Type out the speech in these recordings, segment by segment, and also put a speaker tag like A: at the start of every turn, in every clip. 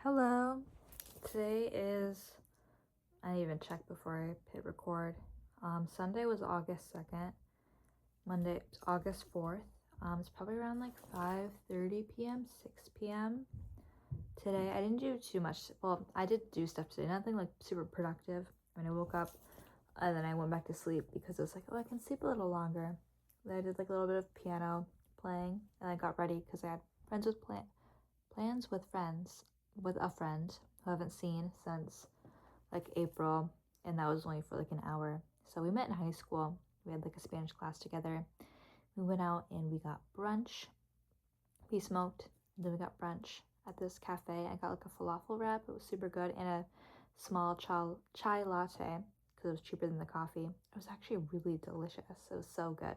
A: Hello. Today is, I didn't even check before I hit record. Sunday was August 2nd. Monday it's August 4th. It's probably around like 5:30 p.m., 6 p.m. Today. I didn't do too much. Well, I did do stuff today. Nothing like super productive. I woke up and then I went back to sleep because I was like, oh, I can sleep a little longer. Then I did like a little bit of piano playing and I got ready because I had plans with a friend who I haven't seen since like April, and that was only for like an hour. So we met in high school. We had like a Spanish class together. We went out and we got brunch. We smoked, then we got brunch at this cafe. I got like a falafel wrap. It was super good, and a small chai latte because it was cheaper than the coffee. It was actually really delicious. It was so good.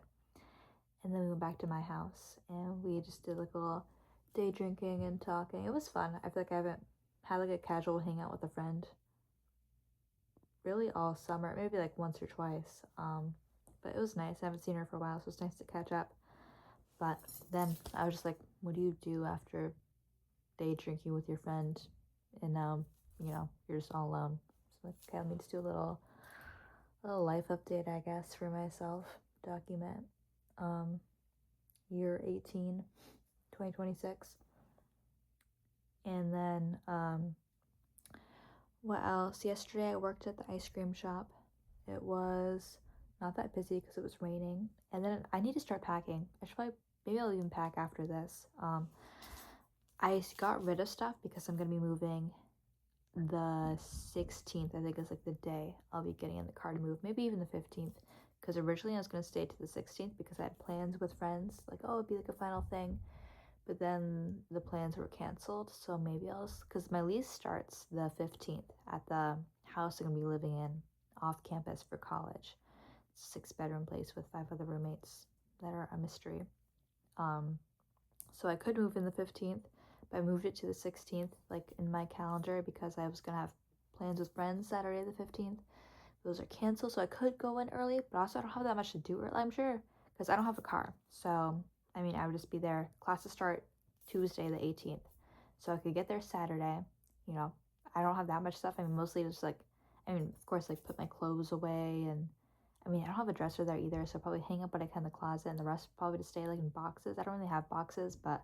A: And then we went back to my house and we just did like a little day drinking and talking. It was fun. I feel like I haven't had like a casual hangout with a friend really all summer, maybe like once or twice. But it was nice. I haven't seen her for a while, so it's nice to catch up. But then I was just like, what do you do after day drinking with your friend? And now, you're just all alone. So like, okay, let me just do a little life update, I guess, for myself. Document. Year 18, 2026. And then, what else? Yesterday I worked at the ice cream shop. It was not that busy because it was raining. And then I need to start packing. Maybe I'll even pack after this. I got rid of stuff because I'm going to be moving the 16th, I think is like the day I'll be getting in the car to move. Maybe even the 15th. Because originally I was going to stay to the 16th because I had plans with friends. Like, oh, it'd be like a final thing. But then the plans were canceled, so maybe because my lease starts the 15th at the house I'm gonna be living in off campus for college. It's a 6-bedroom place with 5 other roommates that are a mystery. So I could move in the 15th, but I moved it to the 16th, like in my calendar, because I was gonna have plans with friends Saturday the 15th. Those are canceled, so I could go in early, but also I don't have that much to do early, I'm sure, because I don't have a car. So, I would just be there. Classes start Tuesday the 18th. So I could get there Saturday. I don't have that much stuff. Mostly just like, of course, like put my clothes away. And I don't have a dresser there either. So I'll probably hang up what I can in the closet, and the rest probably to stay like in boxes. I don't really have boxes, but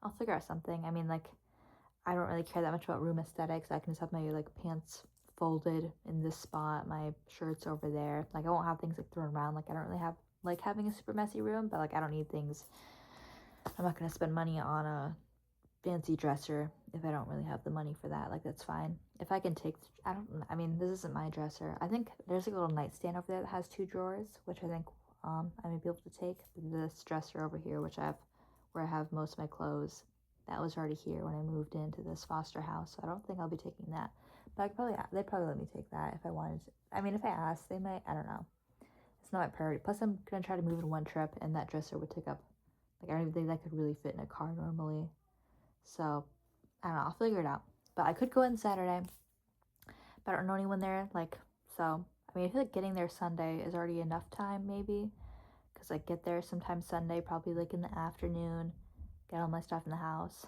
A: I'll figure out something. I don't really care that much about room aesthetics. I can just have my like pants folded in this spot, my shirts over there. Like I won't have things like thrown around. Like I don't really have like having a super messy room, but like I don't need things. I'm not gonna spend money on a fancy dresser if I don't really have the money for that. Like that's fine. If I can take, this isn't my dresser. I think there's like a little nightstand over there that has 2 drawers, which I think I may be able to take. But this dresser over here, where I have most of my clothes, that was already here when I moved into this foster house. So I don't think I'll be taking that. But they'd probably let me take that if I wanted to. If I asked, they might. I don't know. It's not my priority. Plus, I'm gonna try to move in one trip, and that dresser would take up. Like I don't even think that could really fit in a car normally. So I don't know. I'll figure it out. But I could go in Saturday. But I don't know anyone there. I feel like getting there Sunday is already enough time, maybe. Because I get there sometime Sunday, probably like in the afternoon, get all my stuff in the house.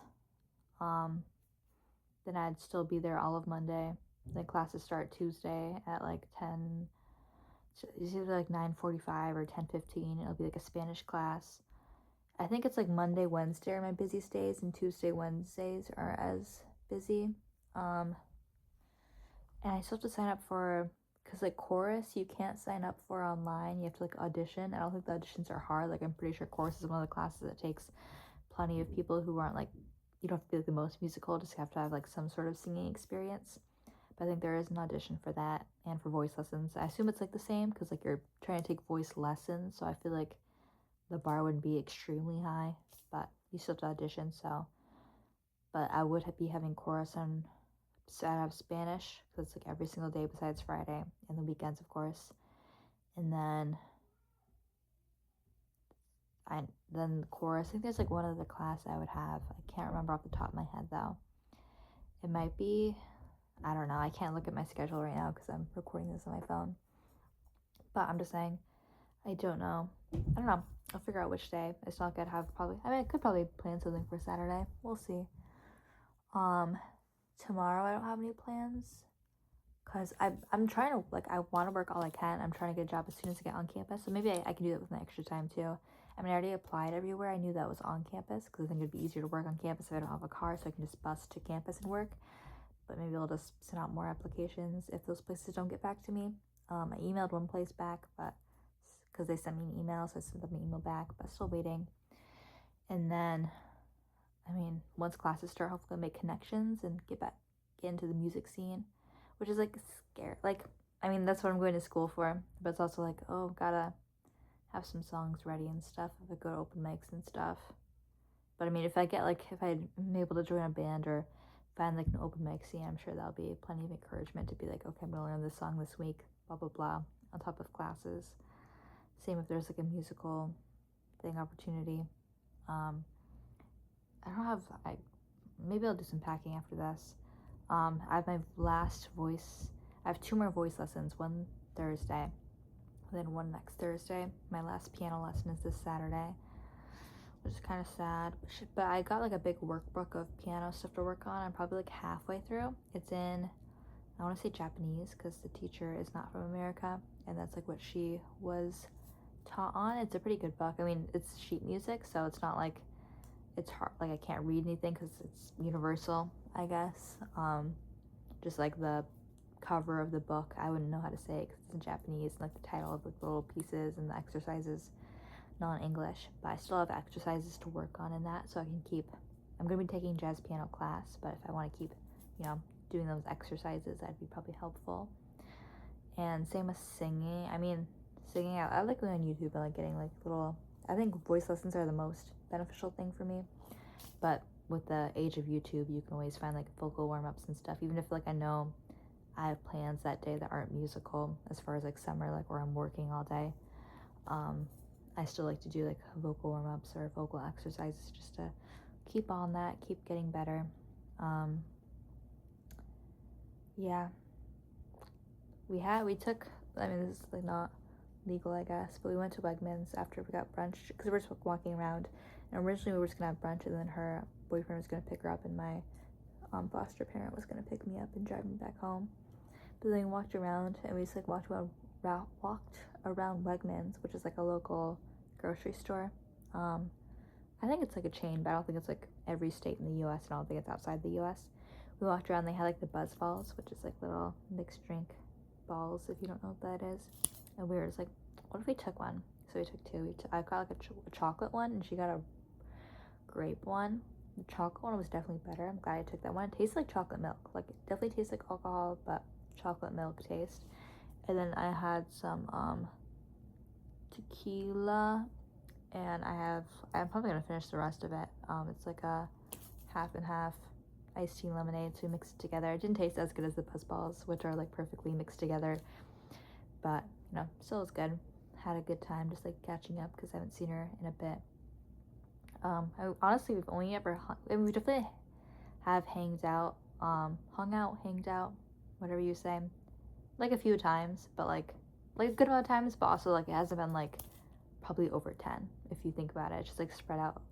A: Then I'd still be there all of Monday. Then classes start Tuesday at like 10. It's either like 9:45 or 10:15. It'll be like a Spanish class. I think it's like Monday, Wednesday are my busiest days, and Tuesday, Wednesdays are as busy. And I still have to sign up because like chorus, you can't sign up for online. You have to like audition. I don't think the auditions are hard. Like I'm pretty sure chorus is one of the classes that takes plenty of people who aren't like, you don't have to be like the most musical, just have to have like some sort of singing experience. But I think there is an audition for that and for voice lessons. I assume it's like the same because like you're trying to take voice lessons, so I feel like the bar wouldn't be extremely high, but you still have to audition. So, but I would be having chorus on Saturday of Spanish because it's like every single day besides Friday, and the weekends, of course. And then the chorus. I think there's like one other class I would have. I can't remember off the top of my head though. It might be, I don't know. I can't look at my schedule right now because I'm recording this on my phone. But I'm just saying, I don't know. I don't know. I'll figure out which day. It's not gonna have probably. I could probably plan something for Saturday. We'll see. tomorrow I don't have any plans. Because I'm trying to, like, I want to work all I can. I'm trying to get a job as soon as I get on campus. So maybe I can do that with my extra time too. I mean, I already applied everywhere. I knew that was on campus because I think it'd be easier to work on campus if I don't have a car, so I can just bus to campus and work. But maybe I'll just send out more applications if those places don't get back to me. I emailed one place back, but because they sent me an email, so I sent them an email back, but still waiting. And then, I mean, once classes start, hopefully I'll make connections and get into the music scene, which is like scary. Like, I mean, that's what I'm going to school for, but it's also like, oh, gotta have some songs ready and stuff if I go to open mics and stuff. But I mean, if I'm able to join a band or find like an open mic scene, I'm sure that'll be plenty of encouragement to be like, okay, I'm gonna learn this song this week, blah blah blah, on top of classes. Same if there's like a musical thing opportunity. I don't have. Maybe I'll do some packing after this. I have my last voice. I have 2 more voice lessons. One Thursday, then one next Thursday. My last piano lesson is this Saturday, which is kind of sad. But I got like a big workbook of piano stuff to work on. I'm probably like halfway through. It's in, I want to say Japanese because the teacher is not from America, and that's like what she was taught on. It's a pretty good book. I mean, it's sheet music, so it's not like it's hard. Like I can't read anything because it's universal, I guess. Just like the cover of the book, I wouldn't know how to say it because it's in Japanese, and like the title of the little pieces and the exercises non-English, but I still have exercises to work on in that, so I can keep, I'm going to be taking jazz piano class, but if I want to keep, doing those exercises, that'd be probably helpful. And same with singing. I mean, singing, I like going on YouTube and like getting like little, I think voice lessons are the most beneficial thing for me, but with the age of YouTube, you can always find like vocal warm-ups and stuff, even if like I know I have plans that day that aren't musical, as far as like summer, like where I'm working all day. I still like to do like vocal warm-ups or vocal exercises just to keep on that, keep getting better. Yeah, we took, I mean, this is like not legal, I guess, but we went to Wegmans after we got brunch because we were just walking around, and originally we were just gonna have brunch, and then her boyfriend was gonna pick her up, and my foster parent was gonna pick me up and drive me back home. But then we walked around, and we just like walked around Wegmans, which is like a local grocery store. I think it's like a chain, but I don't think it's like every state in the U.S., and I don't think it's outside the U.S. We walked around, they had like the Buzz Balls, which is like little mixed drink balls, if you don't know what that is. And we were just like, what if we took one? So we took 2. I got like a chocolate one, and she got a grape one. The chocolate one was definitely better. I'm glad I took that one. It tastes like chocolate milk. Like, it definitely tastes like alcohol, but chocolate milk taste. And then I had some tequila, and I'm probably gonna finish the rest of it. It's like a half and half iced tea and lemonade, so we mixed it together. It didn't taste as good as the Buzz Balls, which are like perfectly mixed together, but still was good. Had a good time just like catching up because I haven't seen her in a bit. Honestly, we've only ever we definitely have hanged out, whatever you say, like a few times, but like a good amount of times, but also like it hasn't been like probably over 10 if you think about it. It's just like spread out.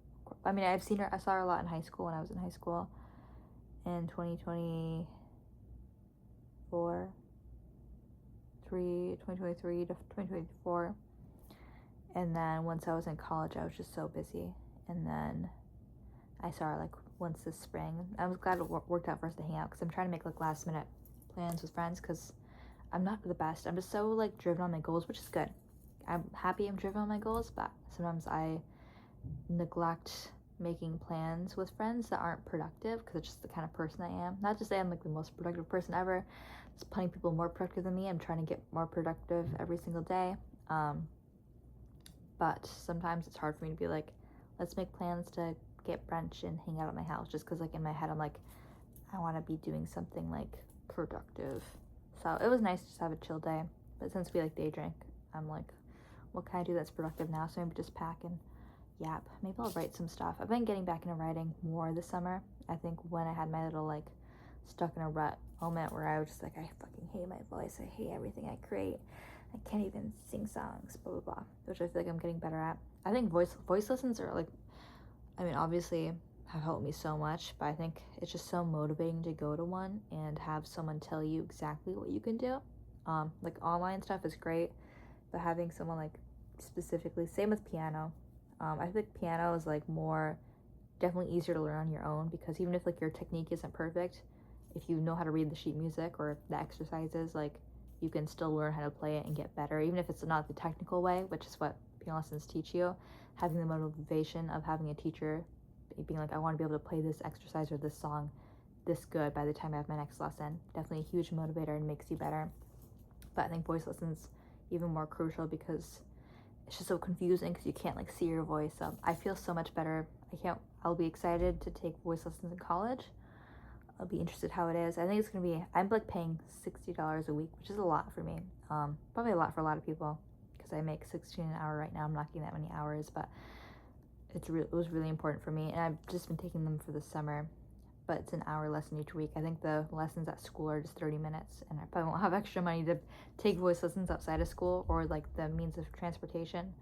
A: I mean, I saw her a lot in high school when I was in high school in 2023 to 2024, and then once I was in college I was just so busy, and then I saw her like once this spring. I was glad it worked out for us to hang out because I'm trying to make like last minute plans with friends because I'm not the best. I'm just so like driven on my goals, which is good. I'm happy I'm driven on my goals, but sometimes I neglect making plans with friends that aren't productive because it's just the kind of person I am. Not to say I'm like the most productive person ever. There's plenty of people more productive than me. I'm trying to get more productive every single day. But sometimes it's hard for me to be like, let's make plans to get brunch and hang out at my house, just because like in my head I'm like, I want to be doing something like productive. So it was nice to just have a chill day. But since we like day drink, I'm like, what can I do that's productive now? So maybe just pack and yap. Maybe I'll write some stuff. I've been getting back into writing more this summer. I think when I had my little like stuck in a rut moment where I was just like, I fucking hate my voice. I hate everything I create. I can't even sing songs, blah, blah, blah, which I feel like I'm getting better at. I think voice lessons are like, I mean, obviously have helped me so much, but I think it's just so motivating to go to one and have someone tell you exactly what you can do. Like online stuff is great, but having someone like specifically, same with piano. I think piano is like more definitely easier to learn on your own, because even if like your technique isn't perfect, if you know how to read the sheet music or the exercises, like you can still learn how to play it and get better, even if it's not the technical way, which is what piano lessons teach you. Having the motivation of having a teacher being like, I want to be able to play this exercise or this song this good by the time I have my next lesson, definitely a huge motivator and makes you better. But I think voice lessons even more crucial because it's just so confusing because you can't like see your voice. I feel so much better. I'll be excited to take voice lessons in college. I'll be interested how it is. I think it's gonna be, I'm like paying $60 a week, which is a lot for me. Probably a lot for a lot of people because I make $16 an hour right now. I'm not getting that many hours, but it was really important for me, and I've just been taking them for the summer. But it's an hour lesson each week. I think the lessons at school are just 30 minutes, and I probably won't have extra money to take voice lessons outside of school or like the means of transportation.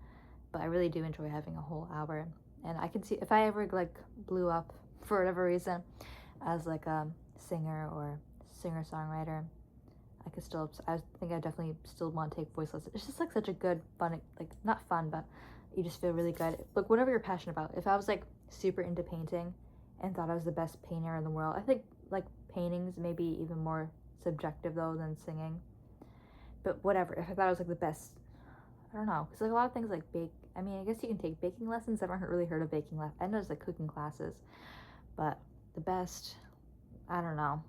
A: But I really do enjoy having a whole hour, and I can see if I ever like blew up for whatever reason as like a singer or singer-songwriter, I think I definitely still want to take voice lessons. It's just like such a good fun, like not fun, but you just feel really good. Like whatever you're passionate about. If I was like super into painting and thought I was the best painter in the world, I think like paintings maybe even more subjective though than singing. But whatever, if I thought I was like the best, I don't know, because like a lot of things like I mean, I guess you can take baking lessons. I've never really heard of baking lessons. I know there's like cooking classes, but the best, I don't know,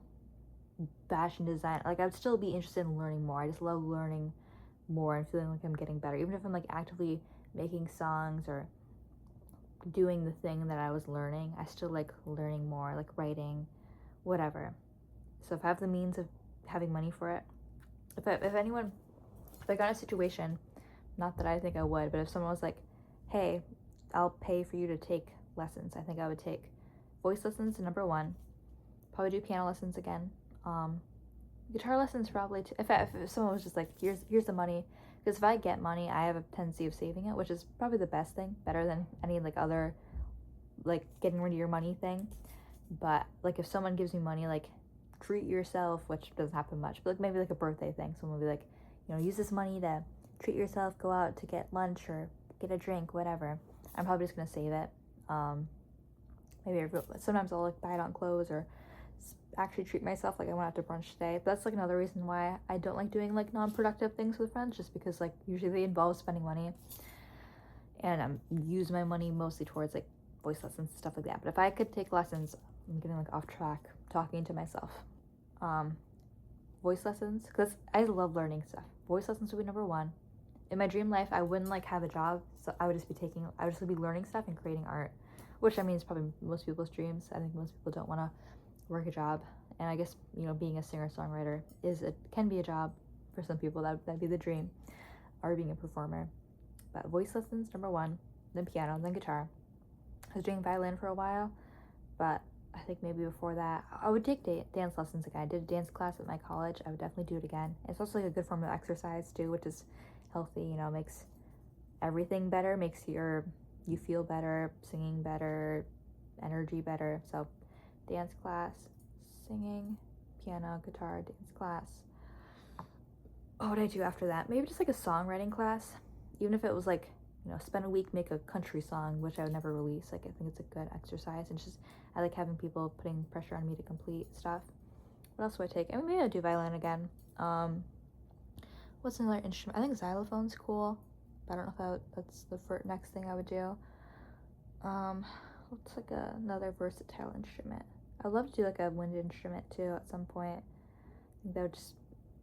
A: fashion design. Like I'd still be interested in learning more. I just love learning more and feeling like I'm getting better, even if I'm like actively making songs or doing the thing that I was learning. I still like learning more, like writing, whatever. So if I have the means of having money for it, if I got in a situation, not that I think I would, but if someone was like, hey, I'll pay for you to take lessons, I think I would take voice lessons, number one. Probably do piano lessons again. Guitar lessons probably too. If someone was just like, here's the money, because if I get money, I have a tendency of saving it, which is probably the best thing, better than any like other like getting rid of your money thing. But like if someone gives me money, like treat yourself, which doesn't happen much, but like maybe like a birthday thing, someone will be like, use this money to treat yourself, go out to get lunch or get a drink, whatever. I'm probably just gonna save it. Sometimes I'll like buy it on clothes or actually treat myself, like I went out to brunch today. But that's like another reason why I don't like doing like non-productive things with friends, just because like usually they involve spending money, and use my money mostly towards like voice lessons and stuff like that. But if I could take lessons, I'm getting like off track talking to myself. Voice lessons, because I love learning stuff. Voice lessons would be number one. In my dream life, I wouldn't like have a job, so I would just be learning stuff and creating art, which I mean is probably most people's dreams. I think most people don't want to work a job, and I guess being a singer-songwriter can be a job for some people. That'd be the dream, or being a performer. But voice lessons number one, then piano, then guitar. I was doing violin for a while, but I think maybe before that I would take dance lessons again. I did a dance class at my college. I would definitely do it again. It's also like a good form of exercise too, which is healthy. Makes everything better, makes you feel better, singing better, energy better. So dance class, singing, piano, guitar, dance class. What would I do after that? Maybe just like a songwriting class, even if it was like, spend a week, make a country song, which I would never release. Like, I think it's a good exercise, and I like having people putting pressure on me to complete stuff. What else would I take? I mean, maybe I'd do violin again. What's another instrument? I think xylophone's cool, but I don't know if that's the next thing I would do. What's like another versatile instrument? I'd love to do like a wind instrument too at some point. I think that would just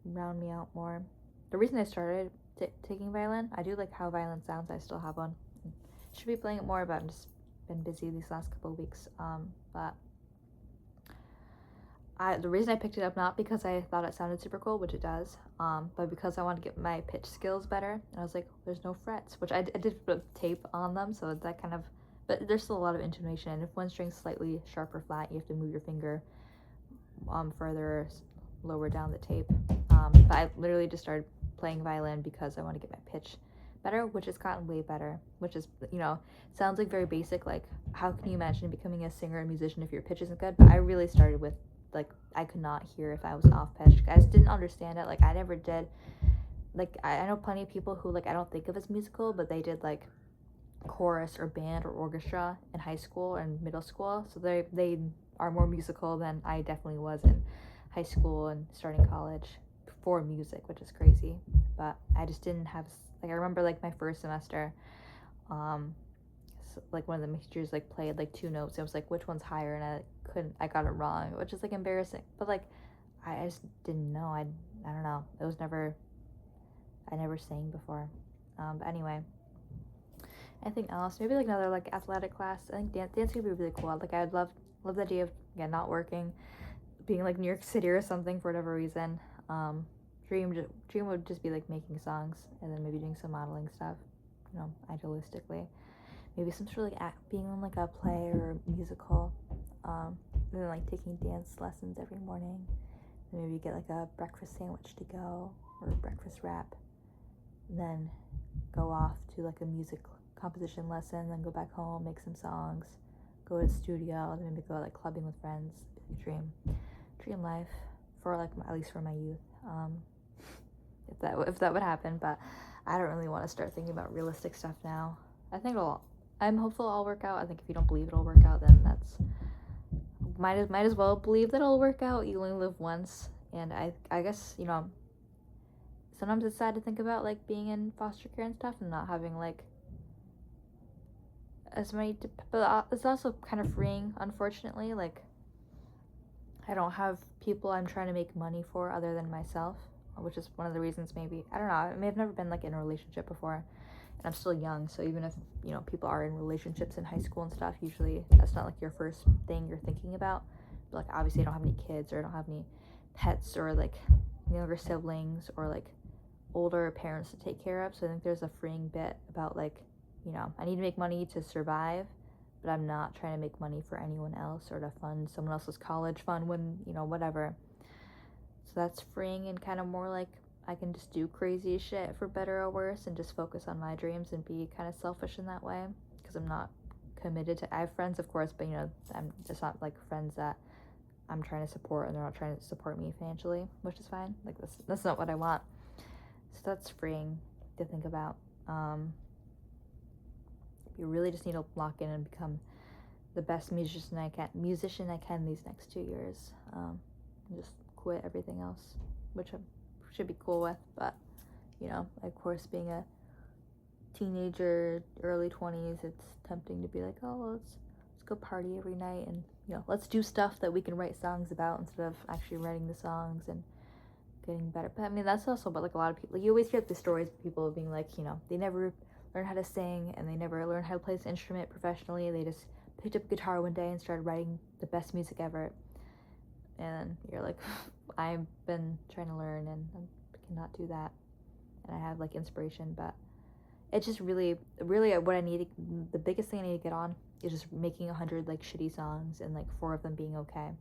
A: round me out more. The reason I started taking violin, I do like how violin sounds. I still have one. Should be playing it more, but I've just been busy these last couple of weeks. But the reason I picked it up, not because I thought it sounded super cool, which it does, but because I wanted to get my pitch skills better. And I was like, there's no frets, which I did put tape on them, so that kind of, but there's still a lot of intonation. And if one string's slightly sharp or flat, you have to move your finger further lower down the tape. But I literally just started playing violin because I want to get my pitch better, which has gotten way better, which is, sounds like very basic, like how can you imagine becoming a singer and musician if your pitch isn't good? But I really started with, like, I could not hear if I was off pitch. I just didn't understand it. Like, I never did, like, I know plenty of people who, like, I don't think of as musical, but they did, like, chorus or band or orchestra in high school and middle school. So they are more musical than I definitely was in high school and starting college for music, which is crazy. But I just didn't have, like, I remember, like, my first semester, like, one of the teachers, like, played, like, two notes. It was like, which one's higher? And I got it wrong, which is, like, embarrassing. But, like, I just didn't know. I don't know. It was never, I never sang before. But anyway, anything else? Maybe, like, another, like, athletic class. I think dancing would be really cool. Like, I'd love the idea of, again, not working, being, like, New York City or something for whatever reason. Dream would just be, like, making songs and then maybe doing some modeling stuff, you know, idealistically. Maybe some sort of, like, being on, like, a play or a musical. And then, like, taking dance lessons every morning. And maybe get, like, a breakfast sandwich to go or a breakfast wrap. And then go off to, like, a music composition lesson, then go back home, make some songs, go to the studio, then maybe go, like, clubbing with friends. Dream life for, like, at least for my youth. If that would happen, but I don't really want to start thinking about realistic stuff now. I'm hopeful I'll work out. I think if you don't believe it'll work out, then that's might as well believe that it'll work out. You only live once, and I guess, you know, sometimes it's sad to think about, like, being in foster care and stuff and not having, like, as many, but it's also kind of freeing, unfortunately. Like, I don't have people I'm trying to make money for other than myself, which is one of the reasons maybe, I don't know, I may have never been, like, in a relationship before, and I'm still young, so even if, you know, people are in relationships in high school and stuff, usually that's not, like, your first thing you're thinking about. But, like, obviously I don't have any kids, or I don't have any pets, or, like, younger siblings, or, like, older parents to take care of, so I think there's a freeing bit about, like, you know, I need to make money to survive, but I'm not trying to make money for anyone else or to fund someone else's college fund when, you know, whatever. So that's freeing and kind of more like I can just do crazy shit for better or worse and just focus on my dreams and be kind of selfish in that way, because I'm not committed to, I have friends, of course, but, you know, I'm just not, like, friends that I'm trying to support and they're not trying to support me financially, which is fine. Like, that's not what I want. So that's freeing to think about. You really just need to lock in and become the best musician I can these next 2 years. And just quit everything else, which I should be cool with. But, you know, of course, being a teenager, early 20s, it's tempting to be like, oh, let's go party every night, and, you know, let's do stuff that we can write songs about instead of actually writing the songs and getting better. But I mean, that's also about, like, a lot of people, like, you always hear the stories of people being like, you know, they never learn how to sing and they never learn how to play this instrument professionally. They just picked up a guitar one day and started writing the best music ever. And you're like, I've been trying to learn and I cannot do that. And I have, like, inspiration, but it's just really what I need. The biggest thing I need to get on is just making 100, like, shitty songs and, like, 4 of them being okay.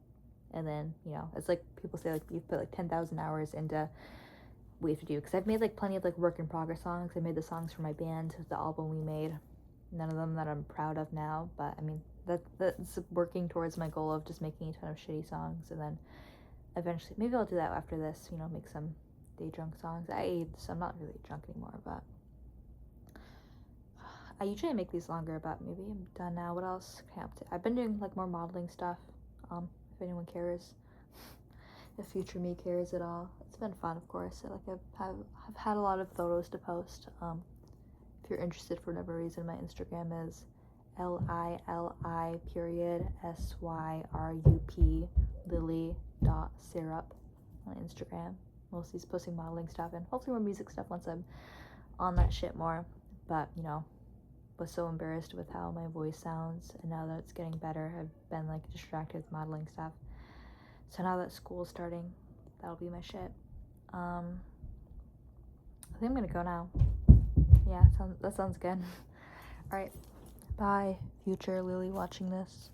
A: And then, you know, it's like people say, like, you've put, like, 10,000 hours into what you have to do. Because I've made, like, plenty of, like, work in progress songs. I made the songs for my band, the album we made. None of them that I'm proud of now, but I mean, that's working towards my goal of just making a ton of shitty songs, and then eventually, maybe I'll do that after this, you know, make some day drunk songs. I ate, so I'm not really drunk anymore, but I usually make these longer, but maybe I'm done now. What else can I up to? I've been doing, like, more modeling stuff, if anyone cares, if future me cares at all. It's been fun, of course. Like, I've had a lot of photos to post. If you're interested for whatever reason, my Instagram is LILI_SYRUP Lily.syrup on Instagram. Mostly just posting modeling stuff and hopefully more music stuff once I'm on that shit more. But, you know, was so embarrassed with how my voice sounds, and now that it's getting better, I've been, like, distracted with modeling stuff. So now that school's starting, that'll be my shit. I think I'm gonna go now. Yeah, that sounds good. Alright, bye, future Lily watching this.